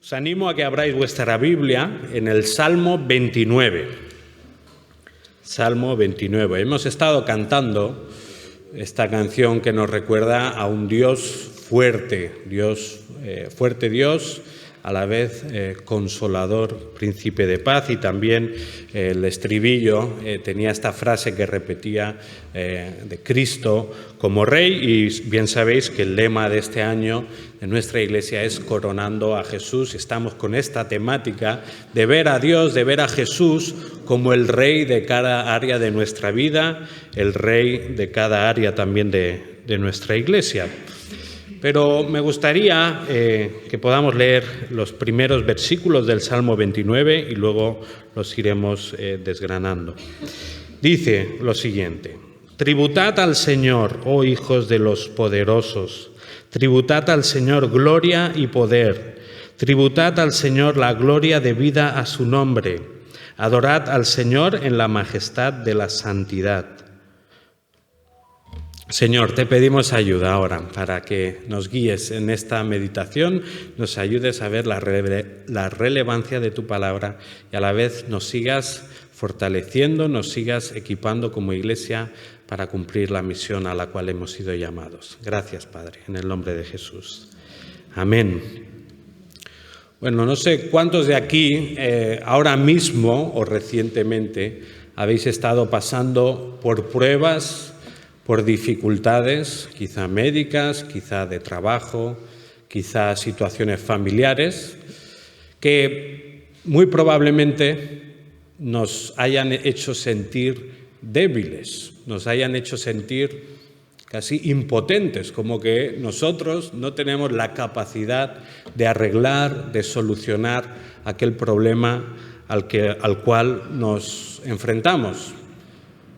Os animo a que abráis vuestra Biblia en el Salmo 29. Salmo 29. Hemos estado cantando esta canción que nos recuerda a un Dios fuerte, fuerte Dios, a la vez consolador, príncipe de paz, y también el estribillo tenía esta frase que repetía de Cristo como Rey, y bien sabéis que el lema de este año de nuestra Iglesia es Coronando a Jesús. Estamos con esta temática de ver a Dios, de ver a Jesús como el Rey de cada área de nuestra vida, el Rey de cada área también de nuestra Iglesia. Pero me gustaría que podamos leer los primeros versículos del Salmo 29 y luego los iremos desgranando. Dice lo siguiente: Tributad al Señor, oh hijos de los poderosos, tributad al Señor gloria y poder, tributad al Señor la gloria debida a su nombre, adorad al Señor en la majestad de la santidad. Señor, te pedimos ayuda ahora para que nos guíes en esta meditación, nos ayudes a ver la relevancia de tu palabra y a la vez nos sigas fortaleciendo, nos sigas equipando como Iglesia para cumplir la misión a la cual hemos sido llamados. Gracias, Padre, en el nombre de Jesús. Amén. Bueno, no sé cuántos de aquí ahora mismo o recientemente habéis estado pasando por pruebas, por dificultades, quizá médicas, quizá de trabajo, quizá situaciones familiares, que muy probablemente nos hayan hecho sentir débiles, nos hayan hecho sentir casi impotentes, como que nosotros no tenemos la capacidad de arreglar, de solucionar aquel problema al cual nos enfrentamos.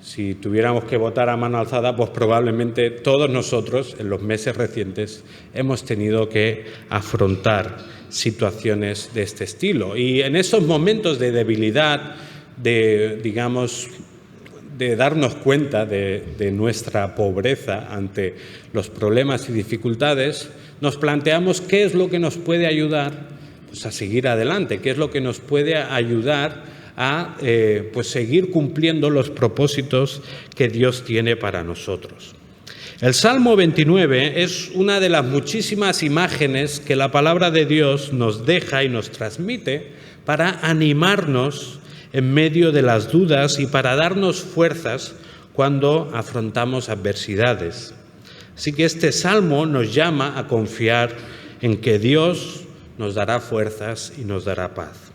Si tuviéramos que votar a mano alzada, pues probablemente todos nosotros en los meses recientes hemos tenido que afrontar situaciones de este estilo. Y en esos momentos de debilidad, de darnos cuenta de nuestra pobreza ante los problemas y dificultades, nos planteamos qué es lo que nos puede ayudar pues, a seguir adelante, qué es lo que nos puede ayudar a seguir cumpliendo los propósitos que Dios tiene para nosotros. El Salmo 29 es una de las muchísimas imágenes que la palabra de Dios nos deja y nos transmite para animarnos en medio de las dudas y para darnos fuerzas cuando afrontamos adversidades. Así que este Salmo nos llama a confiar en que Dios nos dará fuerzas y nos dará paz.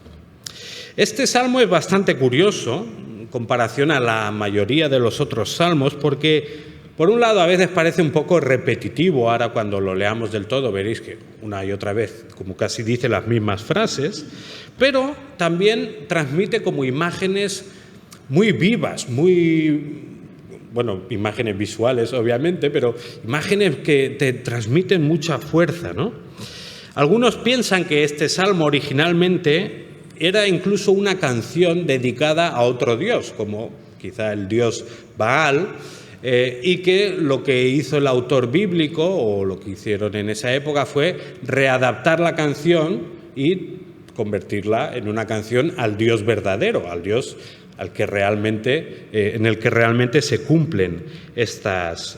Este salmo es bastante curioso en comparación a la mayoría de los otros salmos porque, por un lado, a veces parece un poco repetitivo. Ahora cuando lo leamos del todo veréis que una y otra vez como casi dice las mismas frases, pero también transmite como imágenes muy vivas, imágenes visuales obviamente, pero imágenes que te transmiten mucha fuerza, ¿no? Algunos piensan que este salmo originalmente era incluso una canción dedicada a otro dios, como quizá el dios Baal, y que lo que hizo el autor bíblico, o lo que hicieron en esa época, fue readaptar la canción y convertirla en una canción al Dios verdadero, al Dios en el que realmente se cumplen estas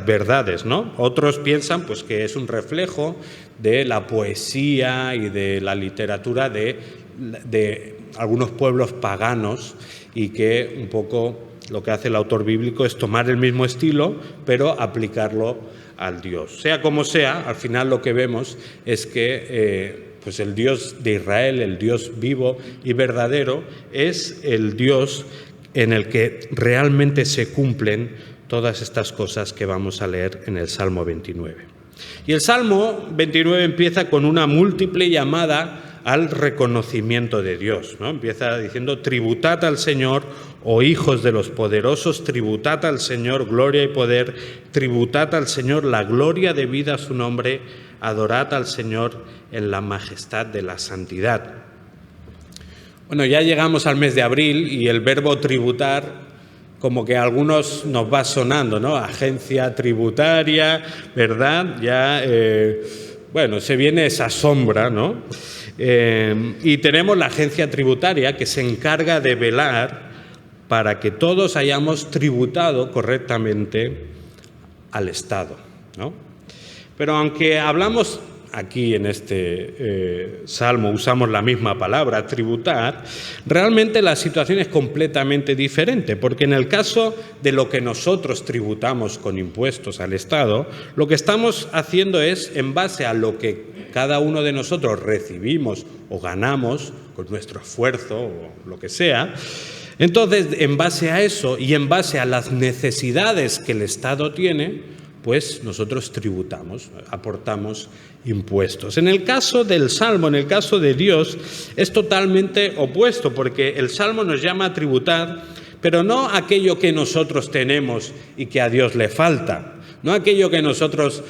verdades, ¿no? Otros piensan pues, que es un reflejo de la poesía y de la literatura de algunos pueblos paganos y que un poco lo que hace el autor bíblico es tomar el mismo estilo pero aplicarlo al Dios. Sea como sea, al final lo que vemos es que pues el Dios de Israel, el Dios vivo y verdadero, es el Dios en el que realmente se cumplen todas estas cosas que vamos a leer en el Salmo 29. Y el Salmo 29 empieza con una múltiple llamada al reconocimiento de Dios, ¿no? Empieza diciendo: tributad al Señor, oh hijos de los poderosos, tributad al Señor gloria y poder, tributad al Señor la gloria debida a su nombre, adorad al Señor en la majestad de la santidad. Bueno, ya llegamos al mes de abril y el verbo tributar como que a algunos nos va sonando, ¿no? Agencia tributaria, ¿verdad? Ya bueno, se viene esa sombra, ¿no? Y tenemos la agencia tributaria que se encarga de velar para que todos hayamos tributado correctamente al Estado, ¿no? Pero aunque hablamos aquí en este salmo, usamos la misma palabra, tributar, realmente la situación es completamente diferente, porque en el caso de lo que nosotros tributamos con impuestos al Estado, lo que estamos haciendo es, en base a lo que cada uno de nosotros recibimos o ganamos con nuestro esfuerzo o lo que sea, entonces, en base a eso y en base a las necesidades que el Estado tiene, pues nosotros tributamos, aportamos impuestos. En el caso del Salmo, en el caso de Dios, es totalmente opuesto, porque el Salmo nos llama a tributar, pero no aquello que nosotros tenemos y que a Dios le falta, no aquello que nosotros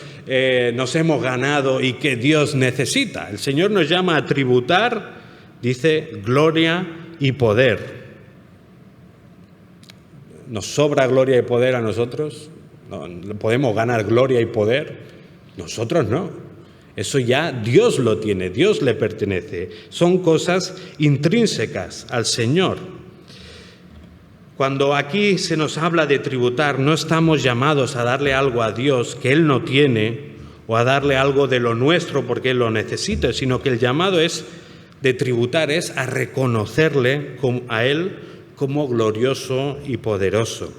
nos hemos ganado y que Dios necesita. El Señor nos llama a tributar, dice, gloria y poder. ¿Nos sobra gloria y poder a nosotros? ¿No podemos ganar gloria y poder? Nosotros no. Eso ya Dios lo tiene, Dios le pertenece. Son cosas intrínsecas al Señor. Cuando aquí se nos habla de tributar, no estamos llamados a darle algo a Dios que Él no tiene o a darle algo de lo nuestro porque Él lo necesita, sino que el llamado de tributar es a reconocerle a Él como glorioso y poderoso.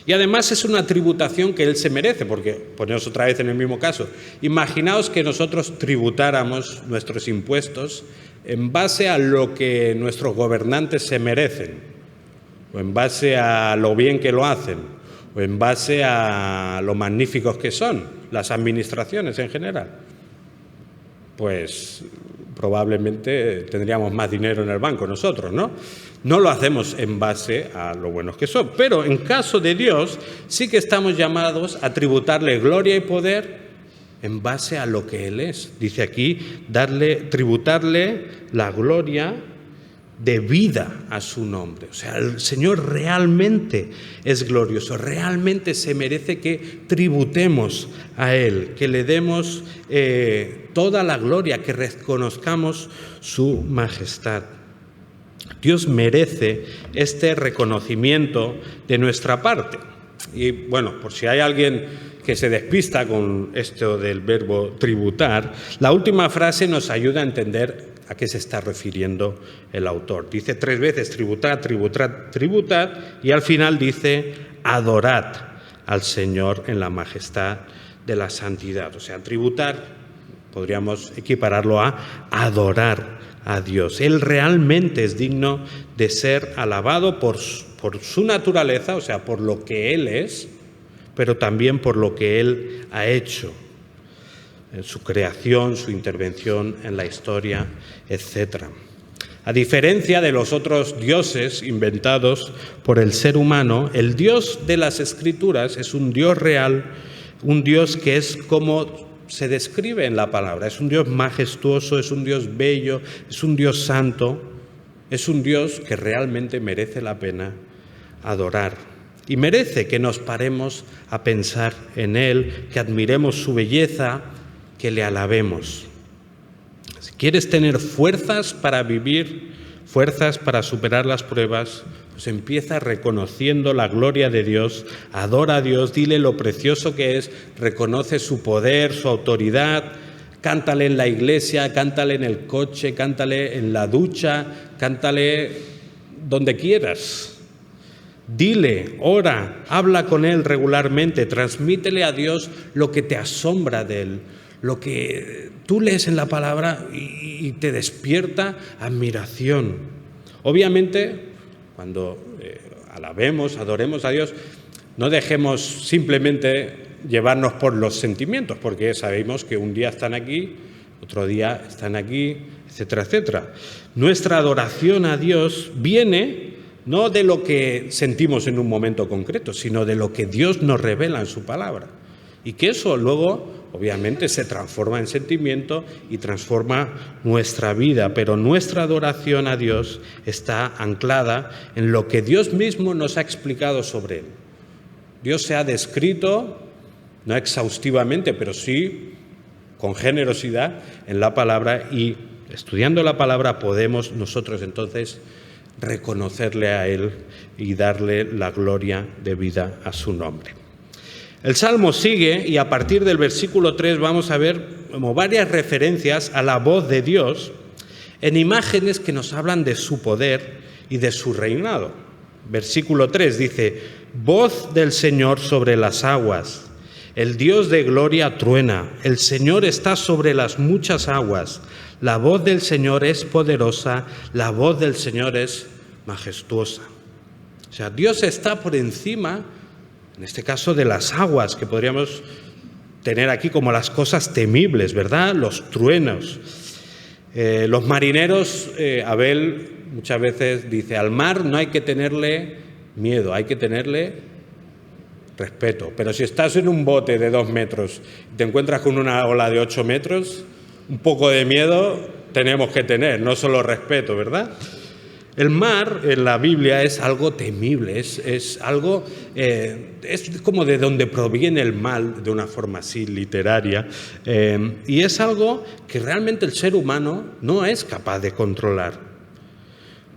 Y además es una tributación que Él se merece, porque, ponemos otra vez en el mismo caso, imaginaos que nosotros tributáramos nuestros impuestos en base a lo que nuestros gobernantes se merecen, o en base a lo bien que lo hacen, o en base a lo magníficos que son las administraciones en general. Pues probablemente tendríamos más dinero en el banco nosotros, ¿no? No lo hacemos en base a lo buenos que son, pero en caso de Dios sí que estamos llamados a tributarle gloria y poder en base a lo que Él es. Dice aquí, tributarle la gloria debida a su nombre. O sea, el Señor realmente es glorioso, realmente se merece que tributemos a Él, que le demos toda la gloria, que reconozcamos su majestad. Dios merece este reconocimiento de nuestra parte. Y bueno, por si hay alguien que se despista con esto del verbo tributar, la última frase nos ayuda a entender a qué se está refiriendo el autor. Dice 3 veces tributad, tributad, tributad, y al final dice adorad al Señor en la majestad de la santidad. O sea, tributar podríamos equipararlo a adorar a Dios. Él realmente es digno de ser alabado por su naturaleza, o sea, por lo que Él es, pero también por lo que Él ha hecho, en su creación, su intervención en la historia, etc. A diferencia de los otros dioses inventados por el ser humano, el Dios de las Escrituras es un Dios real, un Dios que es como se describe en la palabra. Es un Dios majestuoso, es un Dios bello, es un Dios santo, es un Dios que realmente merece la pena adorar. Y merece que nos paremos a pensar en Él, que admiremos su belleza, que le alabemos. Si quieres tener fuerzas para vivir, fuerzas para superar las pruebas, pues empieza reconociendo la gloria de Dios, adora a Dios, dile lo precioso que es, reconoce su poder, su autoridad, cántale en la iglesia, cántale en el coche, cántale en la ducha, cántale donde quieras. Dile, ora, habla con Él regularmente, transmítele a Dios lo que te asombra de Él, lo que tú lees en la palabra y te despierta admiración. Obviamente, cuando alabemos, adoremos a Dios, no dejemos simplemente llevarnos por los sentimientos, porque sabemos que un día están aquí, otro día están aquí, etcétera, etcétera. Nuestra adoración a Dios viene no de lo que sentimos en un momento concreto, sino de lo que Dios nos revela en su palabra. Y que eso luego, obviamente, se transforma en sentimiento y transforma nuestra vida. Pero nuestra adoración a Dios está anclada en lo que Dios mismo nos ha explicado sobre Él. Dios se ha descrito, no exhaustivamente, pero sí con generosidad en la palabra, y estudiando la palabra podemos nosotros entonces reconocerle a Él y darle la gloria debida a su nombre. El Salmo sigue y a partir del versículo 3 vamos a ver como varias referencias a la voz de Dios en imágenes que nos hablan de su poder y de su reinado. Versículo 3 dice: voz del Señor sobre las aguas, el Dios de gloria truena, el Señor está sobre las muchas aguas, la voz del Señor es poderosa, la voz del Señor es majestuosa. O sea, Dios está por encima, en este caso, de las aguas, que podríamos tener aquí como las cosas temibles, ¿verdad? Los truenos. Los marineros, Abel muchas veces dice, al mar no hay que tenerle miedo, hay que tenerle respeto. Pero si estás en un bote de 2 metros y te encuentras con una ola de 8 metros, un poco de miedo tenemos que tener, no solo respeto, ¿verdad? El mar en la Biblia es algo temible, es algo, es como de donde proviene el mal, de una forma así literaria, y es algo que realmente el ser humano no es capaz de controlar.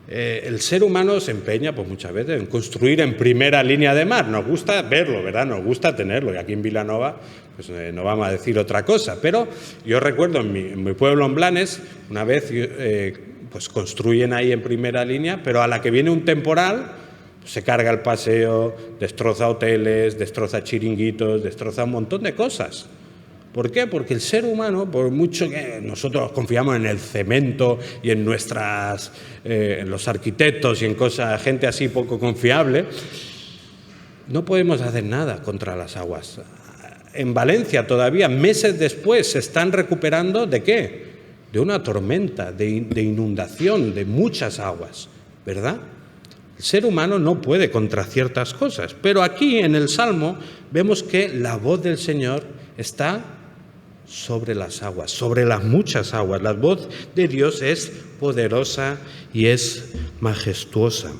El ser humano se empeña pues muchas veces en construir en primera línea de mar. Nos gusta verlo, ¿verdad? Nos gusta tenerlo. Y aquí en Vilanova pues, no vamos a decir otra cosa. Pero yo recuerdo en mi pueblo, en Blanes, una vez pues construyen ahí en primera línea, pero a la que viene un temporal pues se carga el paseo, destroza hoteles, destroza chiringuitos, destroza un montón de cosas. ¿Por qué? Porque el ser humano, por mucho que nosotros confiamos en el cemento y en en los arquitectos y en gente así poco confiable, no podemos hacer nada contra las aguas. En Valencia todavía, meses después, se están recuperando ¿de qué? De una tormenta, de inundación, de muchas aguas, ¿verdad? El ser humano no puede contra ciertas cosas, pero aquí en el Salmo vemos que la voz del Señor está sobre las aguas, sobre las muchas aguas. La voz de Dios es poderosa y es majestuosa.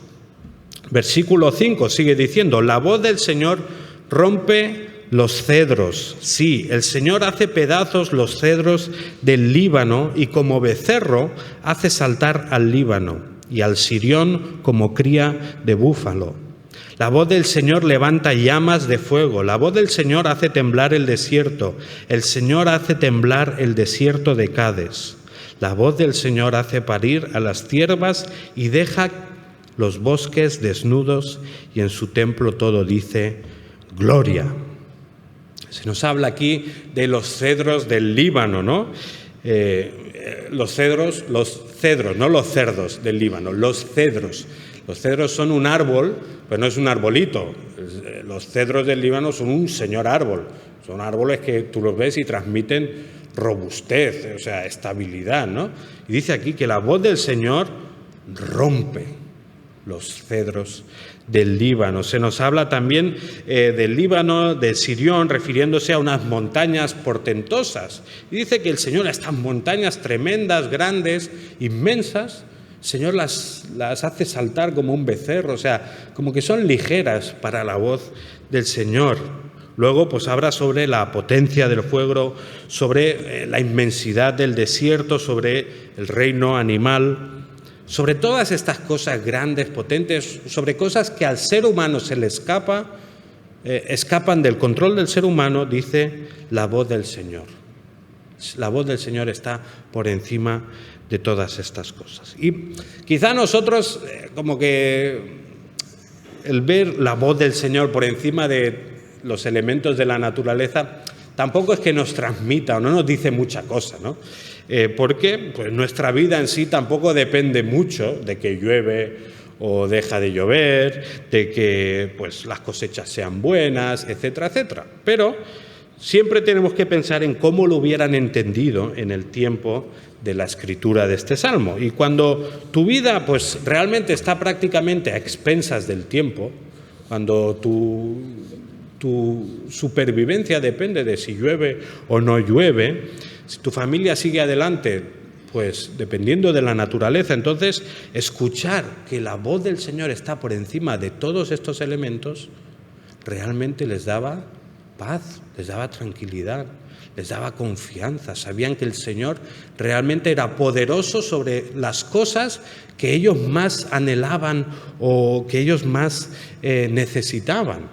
Versículo 5 sigue diciendo, la voz del Señor rompe los cedros. Sí, el Señor hace pedazos los cedros del Líbano y como becerro hace saltar al Líbano y al Sirión como cría de búfalo. La voz del Señor levanta llamas de fuego, la voz del Señor hace temblar el desierto, el Señor hace temblar el desierto de Cades. La voz del Señor hace parir a las ciervas y deja los bosques desnudos y en su templo todo dice gloria. Se nos habla aquí de los cedros del Líbano, ¿no? Los cedros, no los cerdos del Líbano, los cedros. Los cedros son un árbol, pero no es un arbolito. Los cedros del Líbano son un señor árbol. Son árboles que tú los ves y transmiten robustez, o sea, estabilidad, ¿no? Y dice aquí que la voz del Señor rompe los cedros del Líbano. Se nos habla también del Líbano, del Sirión, refiriéndose a unas montañas portentosas. Y dice que el Señor, estas montañas tremendas, grandes, inmensas, el Señor las hace saltar como un becerro, o sea, como que son ligeras para la voz del Señor. Luego, pues habla sobre la potencia del fuego, sobre la inmensidad del desierto, sobre el reino animal, sobre todas estas cosas grandes, potentes, sobre cosas que al ser humano se le escapan del control del ser humano, dice la voz del Señor. La voz del Señor está por encima de todas estas cosas. Y quizá nosotros, como que el ver la voz del Señor por encima de los elementos de la naturaleza, tampoco es que nos transmita o no nos dice mucha cosa, ¿no? Porque pues, nuestra vida en sí tampoco depende mucho de que llueve o deja de llover, de que pues, las cosechas sean buenas, etcétera, etcétera. Pero siempre tenemos que pensar en cómo lo hubieran entendido en el tiempo de la escritura de este salmo. Y cuando tu vida pues, realmente está prácticamente a expensas del tiempo, cuando tu supervivencia depende de si llueve o no llueve, si tu familia sigue adelante, pues dependiendo de la naturaleza, entonces escuchar que la voz del Señor está por encima de todos estos elementos realmente les daba paz, les daba tranquilidad, les daba confianza. Sabían que el Señor realmente era poderoso sobre las cosas que ellos más anhelaban o que ellos más necesitaban.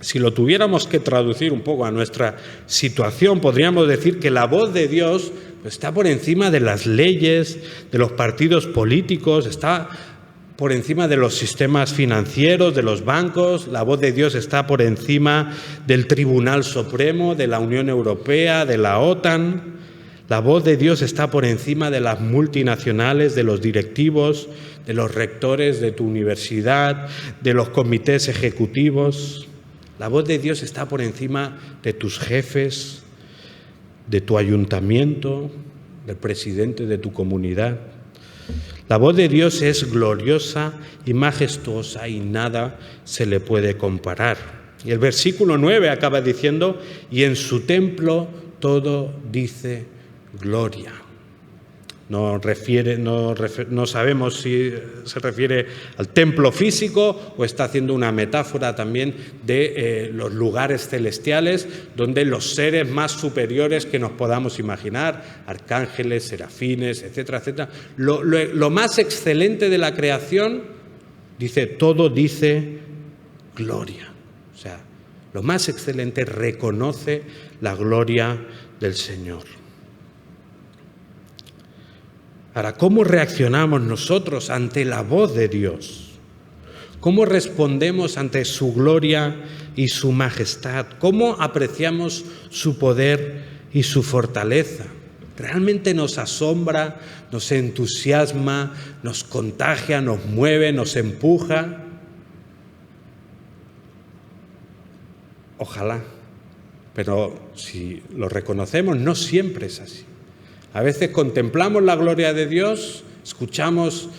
Si lo tuviéramos que traducir un poco a nuestra situación, podríamos decir que la voz de Dios está por encima de las leyes, de los partidos políticos, está por encima de los sistemas financieros, de los bancos. La voz de Dios está por encima del Tribunal Supremo, de la Unión Europea, de la OTAN. La voz de Dios está por encima de las multinacionales, de los directivos, de los rectores de tu universidad, de los comités ejecutivos. La voz de Dios está por encima de tus jefes, de tu ayuntamiento, del presidente de tu comunidad. La voz de Dios es gloriosa y majestuosa y nada se le puede comparar. Y el versículo 9 acaba diciendo, y en su templo todo dice gloria. No sabemos si se refiere al templo físico o está haciendo una metáfora también de los lugares celestiales donde los seres más superiores que nos podamos imaginar, arcángeles, serafines, etcétera, etcétera. Lo más excelente de la creación, dice, todo dice gloria. O sea, lo más excelente reconoce la gloria del Señor. Ahora, ¿cómo reaccionamos nosotros ante la voz de Dios? ¿Cómo respondemos ante su gloria y su majestad? ¿Cómo apreciamos su poder y su fortaleza? ¿Realmente nos asombra, nos entusiasma, nos contagia, nos mueve, nos empuja? Ojalá, pero si lo reconocemos, no siempre es así. A veces contemplamos la gloria de Dios, escuchamos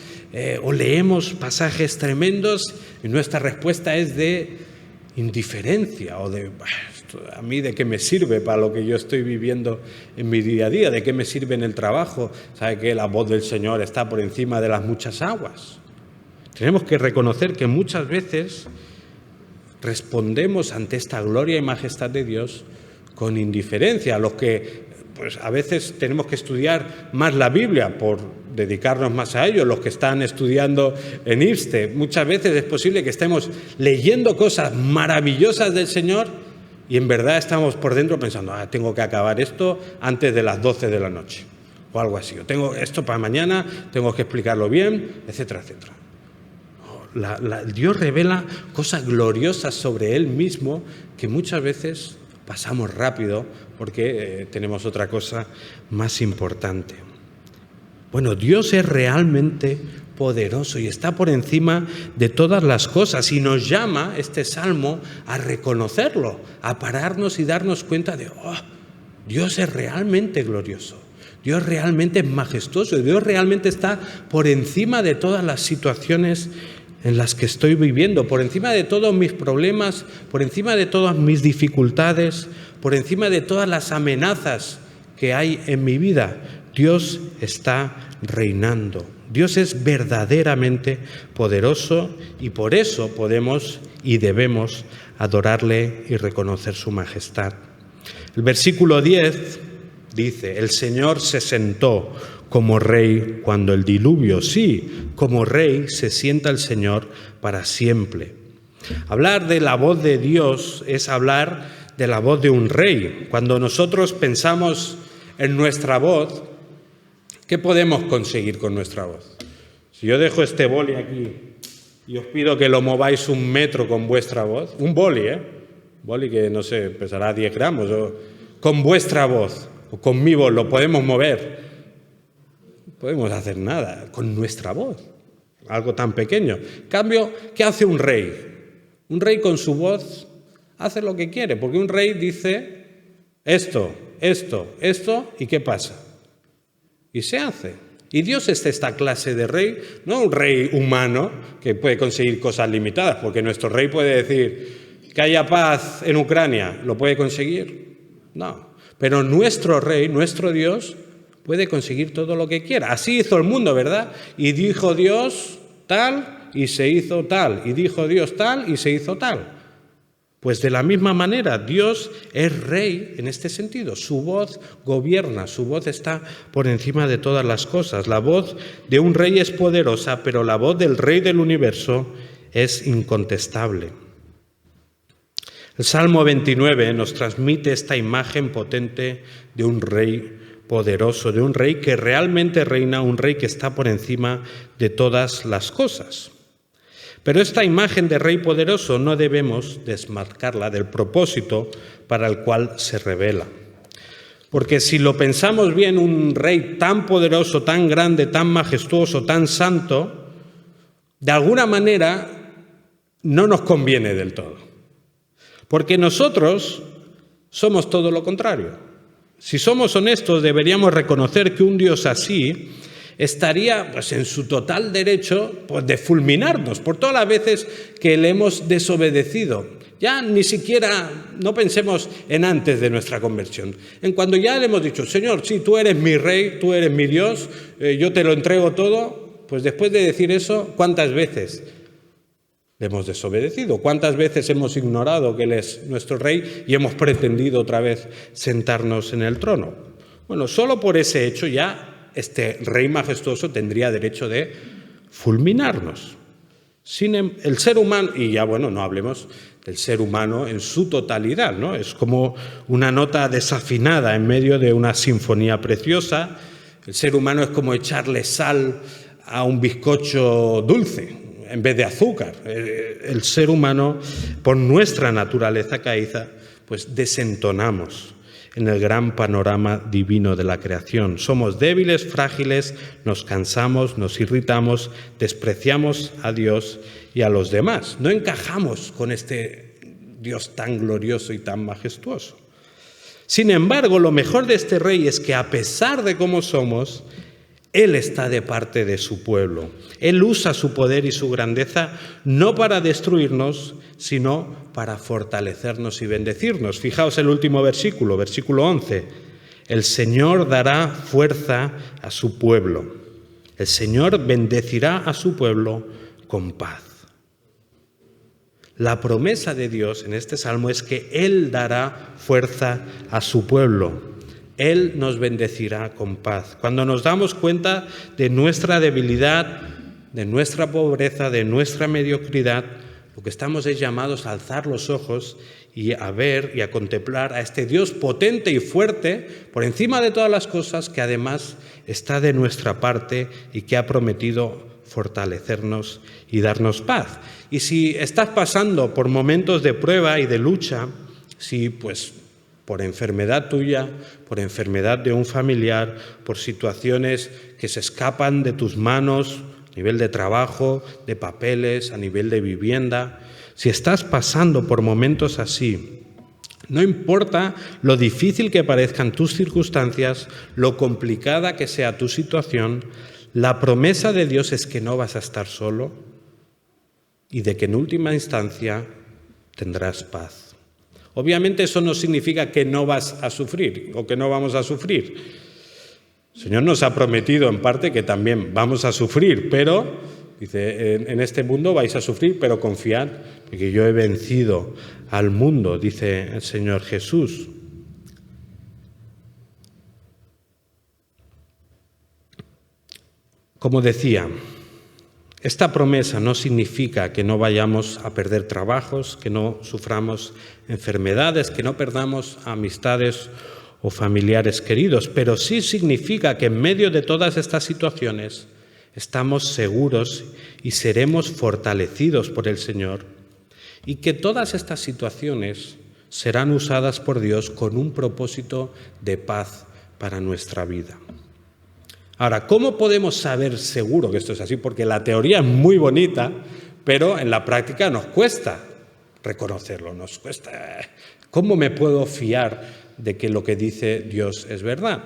o leemos pasajes tremendos y nuestra respuesta es de indiferencia o de, ¿a mí de qué me sirve para lo que yo estoy viviendo en mi día a día? ¿De qué me sirve en el trabajo? ¿Sabe que la voz del Señor está por encima de las muchas aguas? Tenemos que reconocer que muchas veces respondemos ante esta gloria y majestad de Dios con indiferencia. A los que pues a veces tenemos que estudiar más la Biblia por dedicarnos más a ello, los que están estudiando en IFSTE. Muchas veces es posible que estemos leyendo cosas maravillosas del Señor y en verdad estamos por dentro pensando, tengo que acabar esto antes de las 12 de la noche o algo así. O tengo esto para mañana, tengo que explicarlo bien, etcétera, etcétera. Dios revela cosas gloriosas sobre Él mismo que muchas veces pasamos rápido porque tenemos otra cosa más importante. Bueno, Dios es realmente poderoso y está por encima de todas las cosas y nos llama este salmo a reconocerlo, a pararnos y darnos cuenta de, Dios es realmente glorioso, Dios realmente es majestuoso, Dios realmente está por encima de todas las situaciones en las que estoy viviendo, por encima de todos mis problemas, por encima de todas mis dificultades, por encima de todas las amenazas que hay en mi vida. Dios está reinando. Dios es verdaderamente poderoso y por eso podemos y debemos adorarle y reconocer su majestad. El versículo 10 dice, el Señor se sentó como rey cuando el diluvio, sí, como rey se sienta el Señor para siempre. Hablar de la voz de Dios es hablar de la voz de un rey. Cuando nosotros pensamos en nuestra voz, ¿qué podemos conseguir con nuestra voz? Si yo dejo este boli aquí y os pido que lo mováis 1 metro con vuestra voz, un boli, boli que no sé, pesará 10 gramos, o con vuestra voz o con mi voz lo podemos mover. No podemos hacer nada con nuestra voz, algo tan pequeño. En cambio, ¿qué hace un rey? Un rey con su voz hace lo que quiere, porque un rey dice esto, ¿y qué pasa? Y se hace. Y Dios es esta clase de rey, no un rey humano que puede conseguir cosas limitadas, porque nuestro rey puede decir que haya paz en Ucrania, ¿lo puede conseguir? No. Pero nuestro rey, nuestro Dios, puede conseguir todo lo que quiera. Así hizo el mundo, ¿verdad? Y dijo Dios tal y se hizo tal. Y dijo Dios tal y se hizo tal. Pues de la misma manera, Dios es rey en este sentido. Su voz gobierna, su voz está por encima de todas las cosas. La voz de un rey es poderosa, pero la voz del rey del universo es incontestable. El Salmo 29 nos transmite esta imagen potente de un rey poderoso, de un rey que realmente reina, un rey que está por encima de todas las cosas. Pero esta imagen de rey poderoso no debemos desmarcarla del propósito para el cual se revela. Porque si lo pensamos bien, un rey tan poderoso, tan grande, tan majestuoso, tan santo, de alguna manera no nos conviene del todo. Porque nosotros somos todo lo contrario. Si somos honestos, deberíamos reconocer que un Dios así estaría en su total derecho de fulminarnos por todas las veces que le hemos desobedecido. Ya ni siquiera, no pensemos en antes de nuestra conversión. En cuando ya le hemos dicho, Señor, sí, tú eres mi rey, tú eres mi Dios, yo te lo entrego todo, pues después de decir eso, ¿cuántas veces le hemos desobedecido? ¿Cuántas veces hemos ignorado que Él es nuestro rey y hemos pretendido otra vez sentarnos en el trono? Bueno, solo por ese hecho ya este rey majestuoso tendría derecho de fulminarnos. El ser humano, y ya no hablemos del ser humano en su totalidad, ¿no? Es como una nota desafinada en medio de una sinfonía preciosa. El ser humano es como echarle sal a un bizcocho dulce en vez de azúcar. El ser humano, por nuestra naturaleza caída, pues desentonamos en el gran panorama divino de la creación. Somos débiles, frágiles, nos cansamos, nos irritamos, despreciamos a Dios y a los demás. No encajamos con este Dios tan glorioso y tan majestuoso. Sin embargo, lo mejor de este rey es que a pesar de cómo somos, Él está de parte de su pueblo. Él usa su poder y su grandeza no para destruirnos, sino para fortalecernos y bendecirnos. Fijaos el último versículo, versículo 11. El Señor dará fuerza a su pueblo. El Señor bendecirá a su pueblo con paz. La promesa de Dios en este salmo es que Él dará fuerza a su pueblo. Él nos bendecirá con paz. Cuando nos damos cuenta de nuestra debilidad, de nuestra pobreza, de nuestra mediocridad, lo que estamos es llamados a alzar los ojos y a ver y a contemplar a este Dios potente y fuerte por encima de todas las cosas, que además está de nuestra parte y que ha prometido fortalecernos y darnos paz. Y si estás pasando por momentos de prueba y de lucha, si por enfermedad tuya, por enfermedad de un familiar, por situaciones que se escapan de tus manos, a nivel de trabajo, de papeles, a nivel de vivienda, si estás pasando por momentos así, no importa lo difícil que parezcan tus circunstancias, lo complicada que sea tu situación, la promesa de Dios es que no vas a estar solo y de que en última instancia tendrás paz. Obviamente eso no significa que no vas a sufrir o que no vamos a sufrir. El Señor nos ha prometido en parte que también vamos a sufrir, pero, dice, en este mundo vais a sufrir, pero confiad, porque yo he vencido al mundo, dice el Señor Jesús. Como decía, esta promesa no significa que no vayamos a perder trabajos, que no suframos enfermedades, que no perdamos amistades o familiares queridos, pero sí significa que en medio de todas estas situaciones estamos seguros y seremos fortalecidos por el Señor, y que todas estas situaciones serán usadas por Dios con un propósito de paz para nuestra vida. Ahora, ¿cómo podemos saber seguro que esto es así? Porque la teoría es muy bonita, pero en la práctica nos cuesta reconocerlo, nos cuesta. ¿Cómo me puedo fiar de que lo que dice Dios es verdad?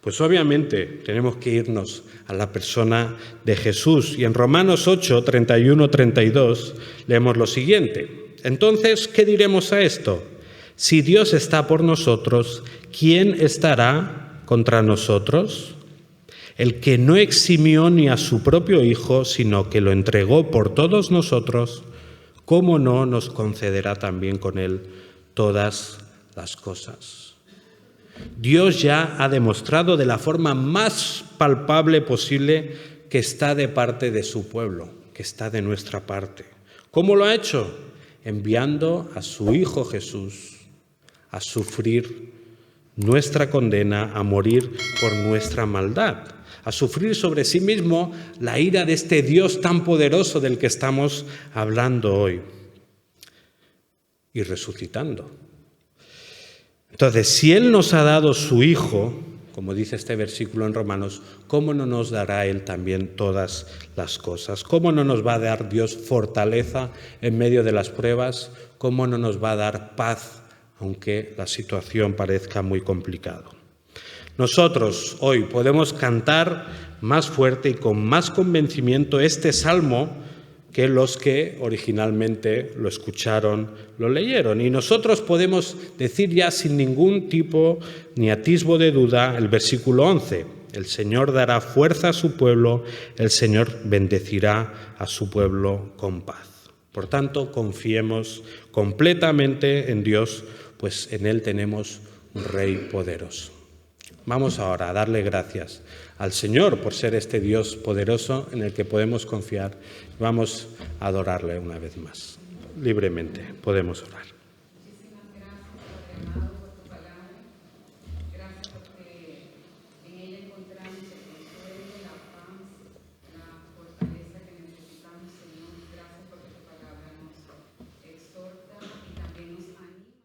Pues obviamente tenemos que irnos a la persona de Jesús. Y en Romanos 8, 31, 32 leemos lo siguiente. Entonces, ¿qué diremos a esto? Si Dios está por nosotros, ¿quién estará contra nosotros? El que no eximió ni a su propio Hijo, sino que lo entregó por todos nosotros, ¿cómo no nos concederá también con Él todas las cosas? Dios ya ha demostrado de la forma más palpable posible que está de parte de su pueblo, que está de nuestra parte. ¿Cómo lo ha hecho? Enviando a su Hijo Jesús a sufrir nuestra condena, a morir por nuestra maldad, a sufrir sobre sí mismo la ira de este Dios tan poderoso del que estamos hablando hoy, y resucitando. Entonces, si Él nos ha dado su Hijo, como dice este versículo en Romanos, ¿cómo no nos dará Él también todas las cosas? ¿Cómo no nos va a dar Dios fortaleza en medio de las pruebas? ¿Cómo no nos va a dar paz, aunque la situación parezca muy complicada? Nosotros hoy podemos cantar más fuerte y con más convencimiento este salmo que los que originalmente lo escucharon, lo leyeron. Y nosotros podemos decir ya sin ningún tipo ni atisbo de duda el versículo 11. El Señor dará fuerza a su pueblo, el Señor bendecirá a su pueblo con paz. Por tanto, confiemos completamente en Dios, pues en Él tenemos un Rey poderoso. Vamos ahora a darle gracias al Señor por ser este Dios poderoso en el que podemos confiar. Vamos a adorarle una vez más. Libremente podemos orar.